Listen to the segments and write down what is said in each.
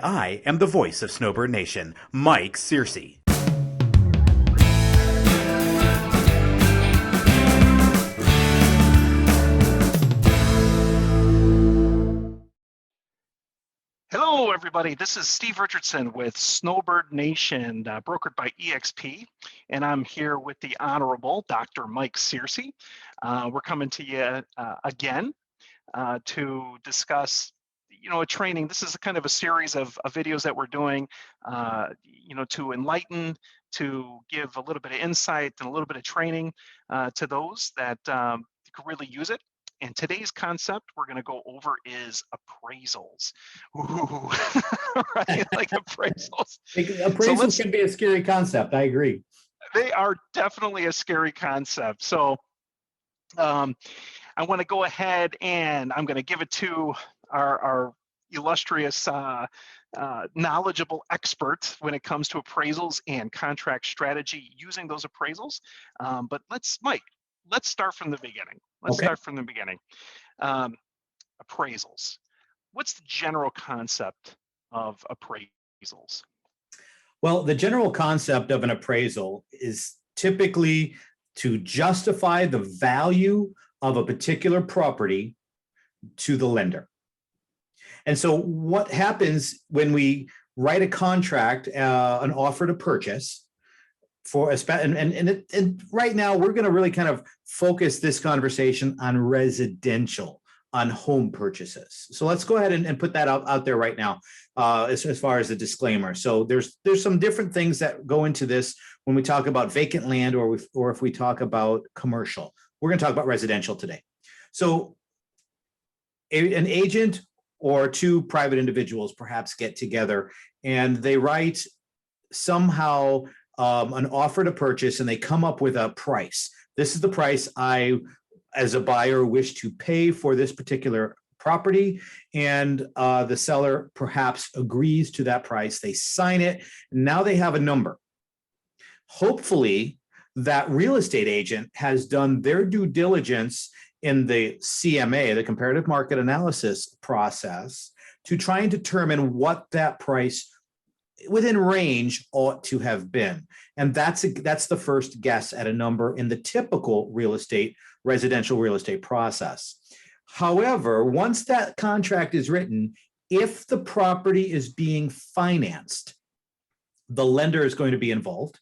I am the voice of Snowbird Nation, Mike Searcy. Hello, everybody. This is Steve Richardson with Snowbird Nation, brokered by EXP, and I'm here with the Honorable Dr. Mike Searcy. We're coming to you again to discuss, a training. This is a kind of a series of videos that we're doing, to enlighten, to give a little bit of insight and a little bit of training to those that could really use it. And today's concept we're going to go over is appraisals. Ooh, right? Like appraisals. Appraisals can be a scary concept. I agree. They are definitely a scary concept. So I want to go ahead and I'm going to give it to our illustrious, knowledgeable expert when it comes to appraisals and contract strategy using those appraisals. But Mike, let's start from the beginning. Appraisals. What's the general concept of appraisals? Well, the general concept of an appraisal is typically to justify the value of a particular property to the lender. And so what happens when we write a contract, an offer to purchase, and right now we're going to really kind of focus this conversation on residential, on home purchases. So let's go ahead and put that out there right now, as far as the disclaimer. So there's some different things that go into this when we talk about vacant land or if we talk about commercial. We're going to talk about residential today. So an agent or two private individuals perhaps get together and they write somehow an offer to purchase, and they come up with a price. This is the price I, as a buyer, wish to pay for this particular property, and the seller perhaps agrees to that price. They sign it. Now they have a number. Hopefully, that real estate agent has done their due diligence in the CMA, the comparative market analysis process, to try and determine what that price within range ought to have been. And that's the first guess at a number in the typical residential real estate process. However, once that contract is written, if the property is being financed, the lender is going to be involved,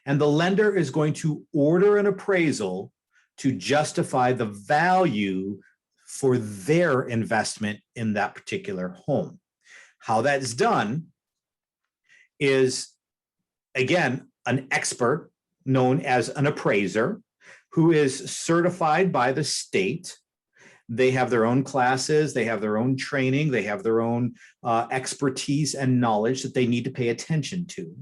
and the lender is going to order an appraisal to justify the value for their investment in that particular home. How that's done is, again, an expert known as an appraiser who is certified by the state. They have their own classes, they have their own training, they have their own expertise and knowledge that they need to pay attention to.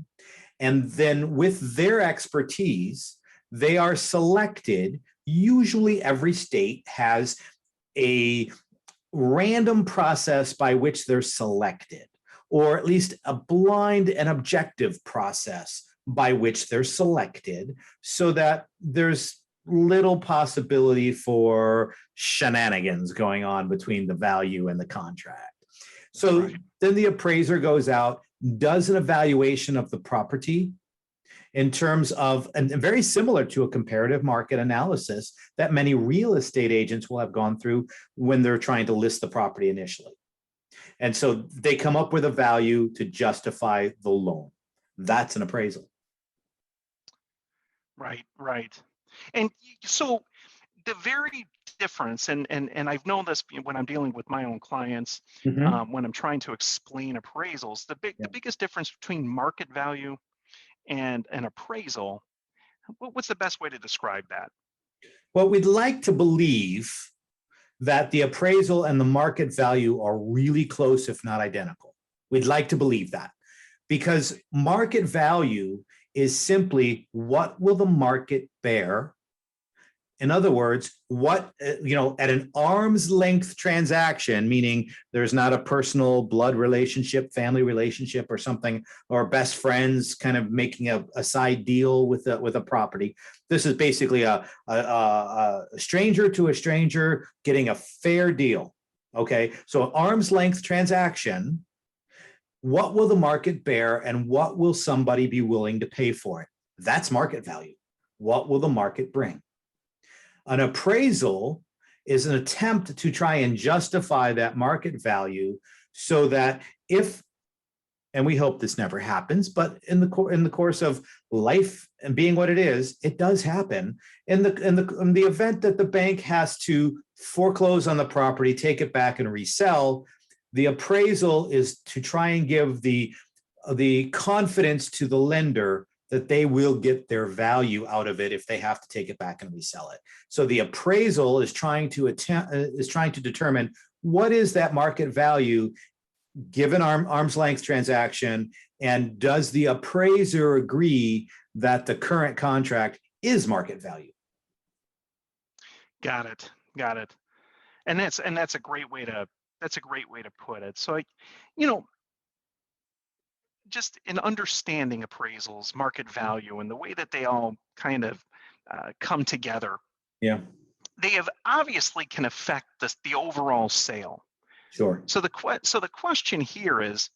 And then with their expertise, they are selected. Usually every state has a random process by which they're selected, or at least a blind and objective process by which they're selected, so that there's little possibility for shenanigans going on between the value and the contract. So then the appraiser goes out, does an evaluation of the property in terms of, and very similar to a comparative market analysis that many real estate agents will have gone through when they're trying to list the property initially. And so they come up with a value to justify the loan. That's an appraisal. Right. And so the very difference, and I've known this when I'm dealing with my own clients, when I'm trying to explain appraisals, the biggest difference between market value and an appraisal, what's the best way to describe that? Well, we'd like to believe that the appraisal and the market value are really close, if not identical. We'd like to believe that, because market value is simply what will the market bear. In other words, what, at an arm's length transaction, meaning there's not a personal blood relationship, family relationship or something, or best friends kind of making a side deal with a property. This is basically a stranger to a stranger getting a fair deal. Okay, so arm's length transaction What will the market bear and what will somebody be willing to pay for it? That's market value. What will the market bring? An appraisal is an attempt to try and justify that market value so that if, and we hope this never happens, but in the course of life and being what it is, it does happen. In the event that the bank has to foreclose on the property, take it back and resell, the appraisal is to try and give the confidence to the lender that they will get their value out of it if they have to take it back and resell it. So the appraisal is trying to determine what is that market value given arm's length transaction, and does the appraiser agree that the current contract is market value? Got it. And that's a great way to put it. So, just in understanding appraisals, market value, and the way that they all kind of come together, Yeah, they have obviously can affect the overall sale. sure. So the question here is,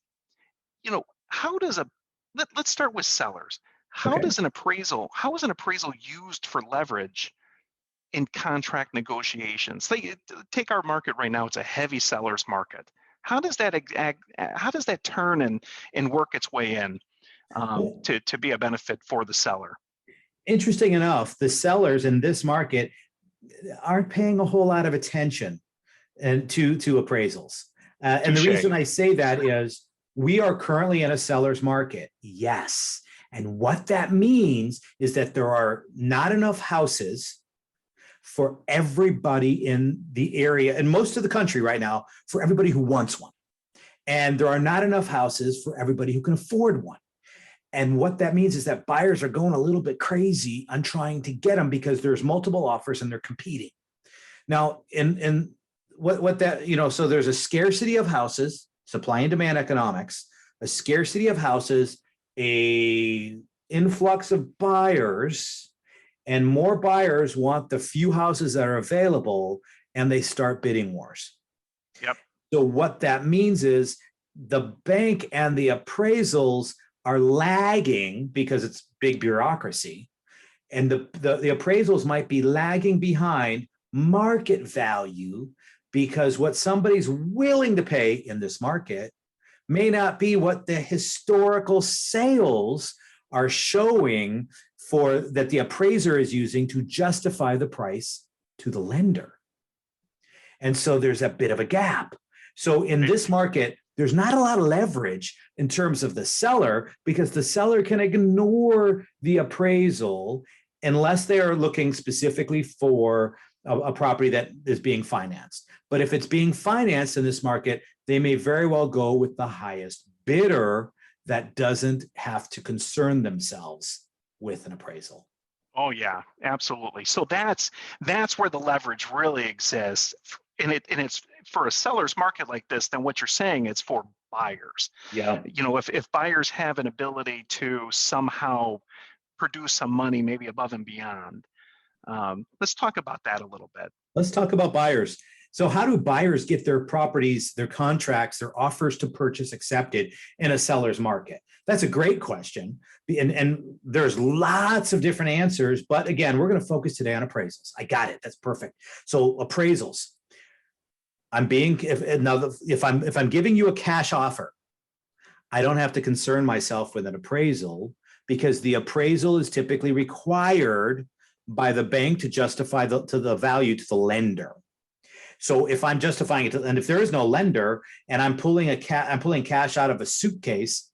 how does let's start with sellers. How Okay. is an appraisal used for leverage in contract negotiations? Take our market right now; it's a heavy sellers market. How does that turn and work its way in to be a benefit for the seller? Interesting enough, the sellers in this market aren't paying a whole lot of attention to appraisals. And the Touche. reason I say that is we are currently in a seller's market. Yes. And what that means is that there are not enough houses for everybody in the area and most of the country right now for everybody who wants one. And there are not enough houses for everybody who can afford one. And what that means is that buyers are going a little bit crazy on trying to get them because there's multiple offers and they're competing. Now, in what that, so there's a scarcity of houses, supply and demand economics, a scarcity of houses, a influx of buyers, and more buyers want the few houses that are available, and they start bidding wars. Yep. So what that means is the bank and the appraisals are lagging because it's big bureaucracy, and the appraisals might be lagging behind market value because what somebody's willing to pay in this market may not be what the historical sales are showing for that the appraiser is using to justify the price to the lender. And so there's a bit of a gap. So in this market, there's not a lot of leverage in terms of the seller because the seller can ignore the appraisal unless they are looking specifically for a property that is being financed. But if it's being financed in this market, they may very well go with the highest bidder that doesn't have to concern themselves with an appraisal. Oh yeah, absolutely. So that's where the leverage really exists. And it's for a seller's market like this, then what you're saying it's for buyers. Yeah. If buyers have an ability to somehow produce some money, maybe above and beyond. Let's talk about that a little bit. Let's talk about buyers. So how do buyers get their properties, their contracts, their offers to purchase accepted in a seller's market? That's a great question. And there's lots of different answers. But again, we're going to focus today on appraisals. I got it. That's perfect. So appraisals. If I'm giving you a cash offer, I don't have to concern myself with an appraisal because the appraisal is typically required by the bank to justify the value to the lender. So if I'm justifying it, and if there is no lender, and I'm pulling cash out of a suitcase,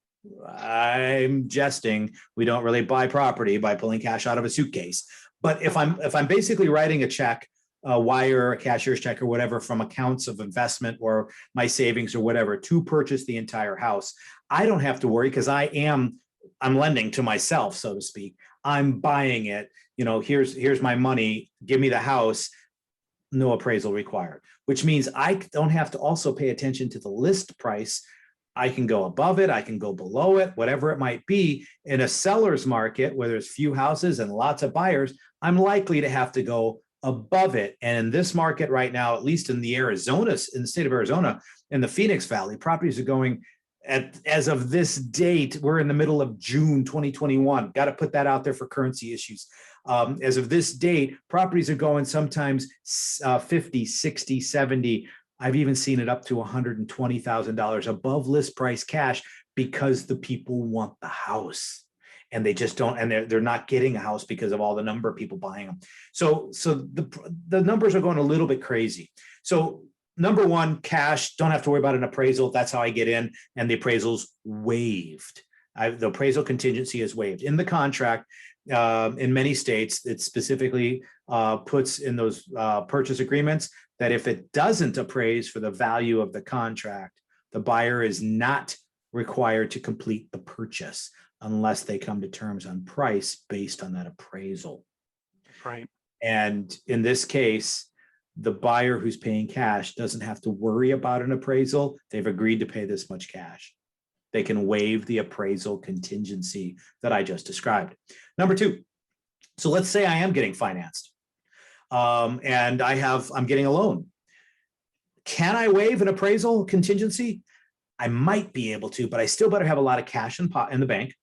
I'm jesting. We don't really buy property by pulling cash out of a suitcase. But if I'm basically writing a check, a wire, a cashier's check, or whatever from accounts of investment or my savings or whatever to purchase the entire house, I don't have to worry because I'm lending to myself, so to speak. I'm buying it. Here's my money. Give me the house. No appraisal required, which means I don't have to also pay attention to the list price. I can go above it. I can go below it, whatever it might be. In a seller's market where there's few houses and lots of buyers, I'm likely to have to go above it. And in this market right now, at least in the state of Arizona, in the Phoenix Valley, properties are going as of this date, we're in the middle of June 2021. Got to put that out there for currency issues. As of this date, properties are going sometimes 50, 60, 70. I've even seen it up to $120,000 above list price cash because the people want the house and they just don't, and they're not getting a house because of all the number of people buying them. So the numbers are going a little bit crazy. So number one, cash, don't have to worry about an appraisal. That's how I get in, and the appraisal's waived. The appraisal contingency is waived. In the contract, in many states, it specifically puts in those purchase agreements that if it doesn't appraise for the value of the contract, the buyer is not required to complete the purchase unless they come to terms on price based on that appraisal. Right. And in this case, the buyer who's paying cash doesn't have to worry about an appraisal. They've agreed to pay this much cash. They can waive the appraisal contingency that I just described. Number two, so let's say I am getting financed and I'm getting a loan. Can I waive an appraisal contingency? I might be able to, but I still better have a lot of cash in the bank,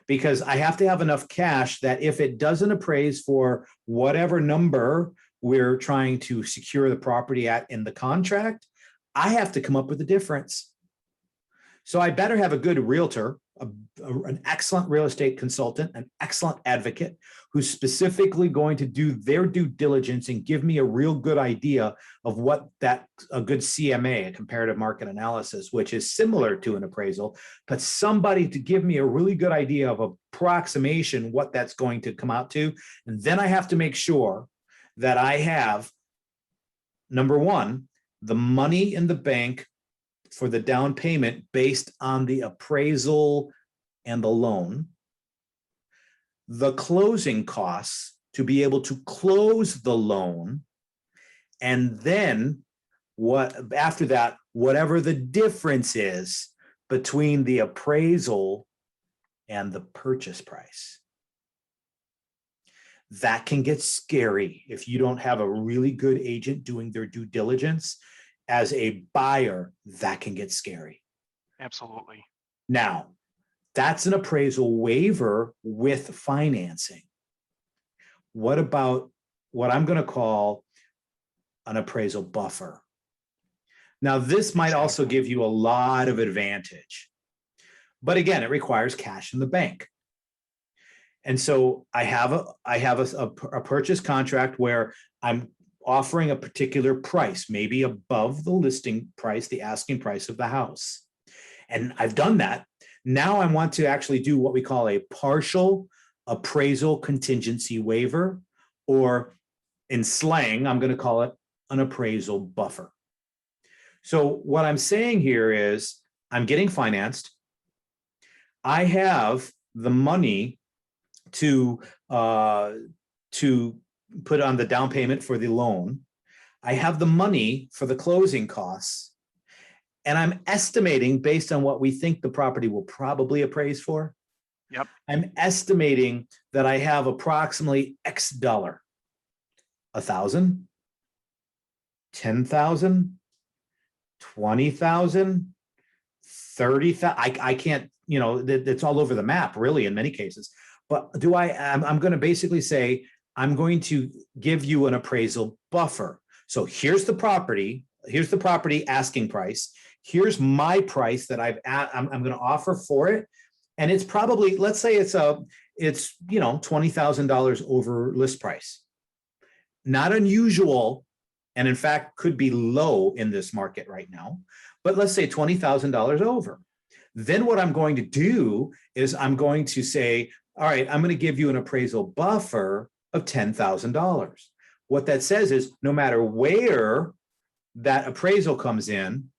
because I have to have enough cash that if it doesn't appraise for whatever number we're trying to secure the property at in the contract, I have to come up with the difference. So I better have a good realtor, an excellent real estate consultant, an excellent advocate who's specifically going to do their due diligence and give me a real good idea of what a good CMA, a comparative market analysis, which is similar to an appraisal, but somebody to give me a really good idea of approximation, what that's going to come out to. And then I have to make sure that I have, number one, the money in the bank for the down payment based on the appraisal and the loan, the closing costs to be able to close the loan, and then after that, whatever the difference is between the appraisal and the purchase price. That can get scary if you don't have a really good agent doing their due diligence. As a buyer, that can get scary. Absolutely. Now, that's an appraisal waiver with financing. What about what I'm going to call an appraisal buffer? Now, this might also give you a lot of advantage, but again, it requires cash in the bank. And so I have a purchase contract where I'm offering a particular price, maybe above the listing price, the asking price of the house. And I've done that. Now I want to actually do what we call a partial appraisal contingency waiver, or in slang, I'm going to call it an appraisal buffer. So what I'm saying here is I'm getting financed. I have the money to put on the down payment for the loan. I have the money for the closing costs, and I'm estimating based on what we think the property will probably appraise for. Yep. I'm estimating that I have approximately X dollar, 1,000, 10,000, 20,000, 30,000. I can't, it's all over the map really in many cases. But I'm going to basically say, I'm going to give you an appraisal buffer. So here's the property asking price. Here's my price that I'm going to offer for it. And it's probably, let's say it's $20,000 over list price. Not unusual, and in fact could be low in this market right now, but let's say $20,000 over. Then what I'm going to do is I'm going to say, all right, I'm going to give you an appraisal buffer of $10,000. What that says is no matter where that appraisal comes in,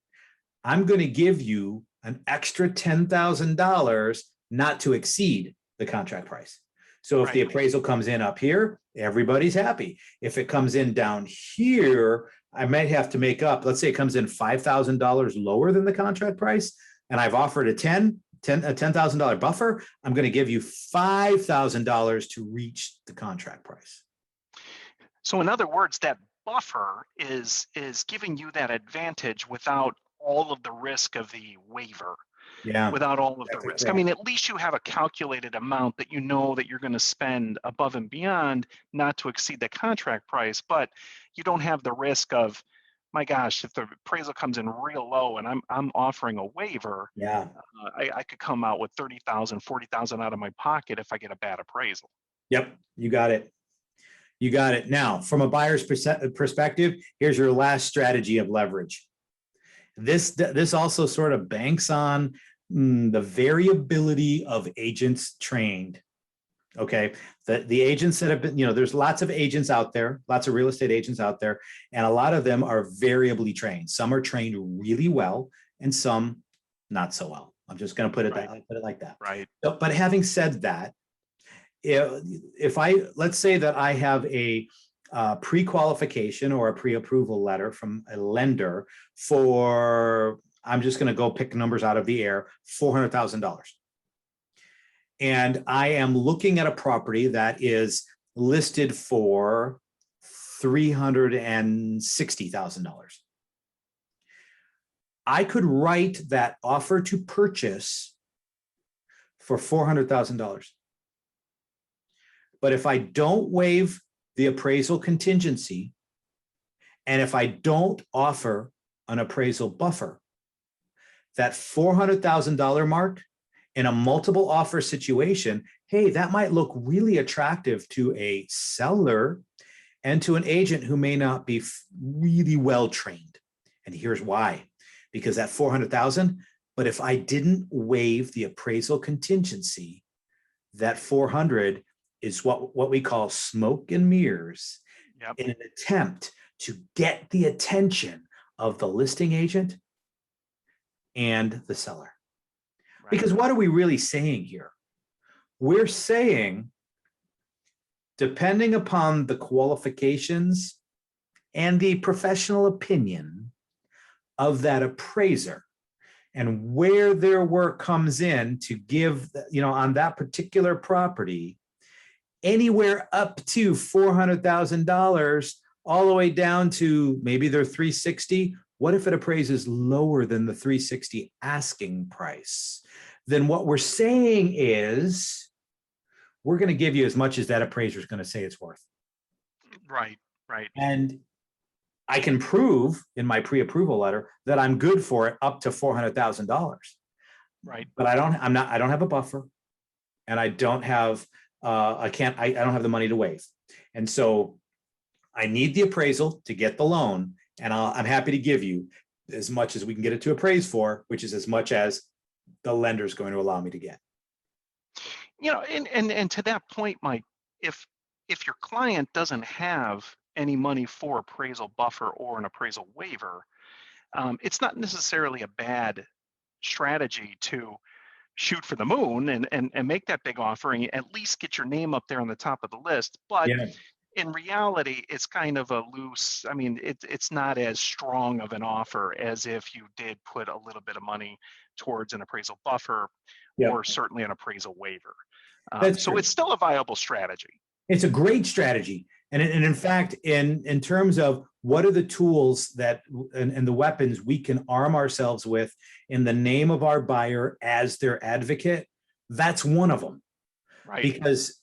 I'm going to give you an extra $10,000 not to exceed the contract price. So if the appraisal comes in up here, everybody's happy. If it comes in down here, I might have to make up, let's say it comes in $5,000 lower than the contract price, and I've offered a $10,000 buffer, I'm going to give you $5,000 to reach the contract price. So in other words, that buffer is giving you that advantage without all of the risk of the waiver. Yeah. without all of the That's risk. I correct. mean, at least you have a calculated amount that you know that you're going to spend above and beyond, not to exceed the contract price, but you don't have the risk of, my gosh, if the appraisal comes in real low and I'm offering a waiver, Yeah. I could come out with 30,000, 40,000 out of my pocket if I get a bad appraisal. Yep. You got it. You got it. Now, from a buyer's perspective, here's your last strategy of leverage. This also sort of banks on the variability of agents trained. Okay. The agents that have been, there's lots of agents out there, lots of real estate agents out there, and a lot of them are variably trained. Some are trained really well and some not so well. I'm just going to put it like that. Right. But having said that, let's say that I have a pre-qualification or a pre-approval letter from a lender for, I'm just going to go pick numbers out of the air, $400,000. And I am looking at a property that is listed for $360,000. I could write that offer to purchase for $400,000. But if I don't waive the appraisal contingency, and if I don't offer an appraisal buffer, that $400,000 mark in a multiple offer situation, hey, that might look really attractive to a seller and to an agent who may not be really well trained. And here's why. Because that $400,000, but if I didn't waive the appraisal contingency, that $400,000 is what we call smoke and mirrors. Yep. In an attempt to get the attention of the listing agent and the seller. Right. Because what are we really saying here? We're saying, depending upon the qualifications and the professional opinion of that appraiser and where their work comes in to give, on that particular property, anywhere up to $400,000 all the way down to maybe they're $360,000. What if it appraises lower than the $360,000 asking price? Then what we're saying is we're going to give you as much as that appraiser is going to say it's worth. Right. And I can prove in my pre-approval letter that I'm good for it up to $400,000. Right. But I don't have a buffer, and I don't have I don't have the money to waive. And so I need the appraisal to get the loan, and I'm happy to give you as much as we can get it to appraise for, which is as much as the lender is going to allow me to get. And to that point, Mike, if your client doesn't have any money for appraisal buffer or an appraisal waiver, it's not necessarily a bad strategy to shoot for the moon and make that big offer and at least get your name up there on the top of the list. But in reality, it's kind of a loose, it's not as strong of an offer as if you did put a little bit of money towards an appraisal buffer or certainly an appraisal waiver. So it's still a viable strategy. It's a great strategy. And in fact, in terms of what are the tools that and the weapons we can arm ourselves with in the name of our buyer as their advocate, that's one of them. Right. Because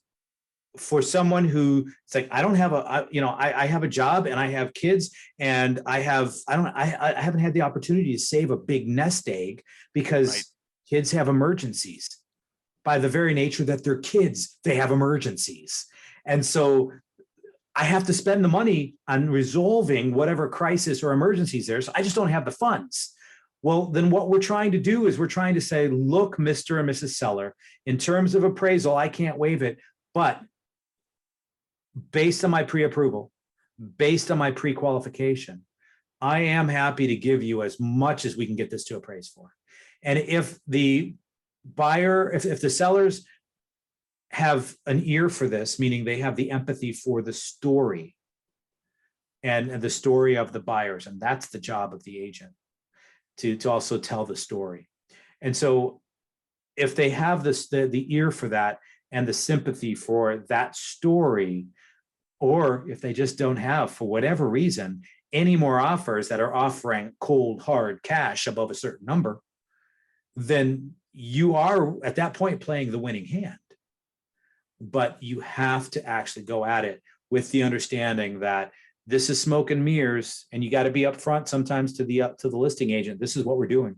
for someone who it's like, I don't have I have a job and I have kids and I haven't had the opportunity to save a big nest egg because kids have emergencies. By the very nature that they're kids, they have emergencies. And so I have to spend the money on resolving whatever crisis or emergencies there. So I just don't have the funds. Well, then what we're trying to do is we're trying to say, look, Mr. and Mrs. Seller, in terms of appraisal, I can't waive it, but based on my pre-approval, based on my pre-qualification, I am happy to give you as much as we can get this to appraise for. And if the buyer, if the sellers have an ear for this, meaning they have the empathy for the story and the story of the buyers, and that's the job of the agent to also tell the story. And so if they have the ear for that and the sympathy for that story, or if they just don't have, for whatever reason, any more offers that are offering cold, hard cash above a certain number, then you are at that point playing the winning hand. But you have to actually go at it with the understanding that this is smoke and mirrors, and you got to be upfront sometimes to the listing agent. This is what we're doing.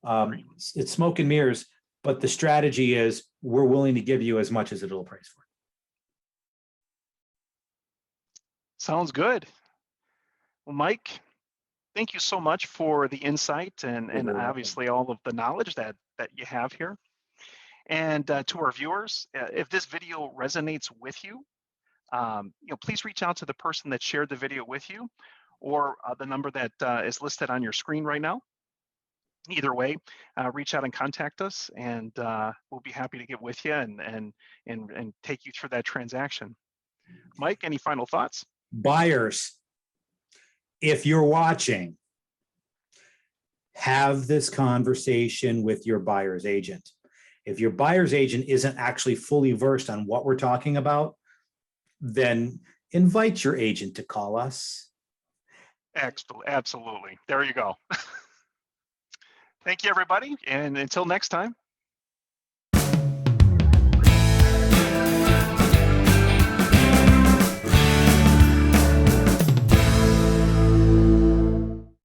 It's smoke and mirrors, but the strategy is we're willing to give you as much as it'll appraise for. Sounds good. Well, Mike, thank you so much for the insight and obviously all of the knowledge that you have here. And to our viewers, if this video resonates with you, please reach out to the person that shared the video with you, or the number that is listed on your screen right now. Either way, reach out and contact us, and we'll be happy to get with you and take you through that transaction. Mike, any final thoughts? Buyers, if you're watching, have this conversation with your buyer's agent. If your buyer's agent isn't actually fully versed on what we're talking about, then invite your agent to call us. Absolutely. There you go. Thank you, everybody. And until next time.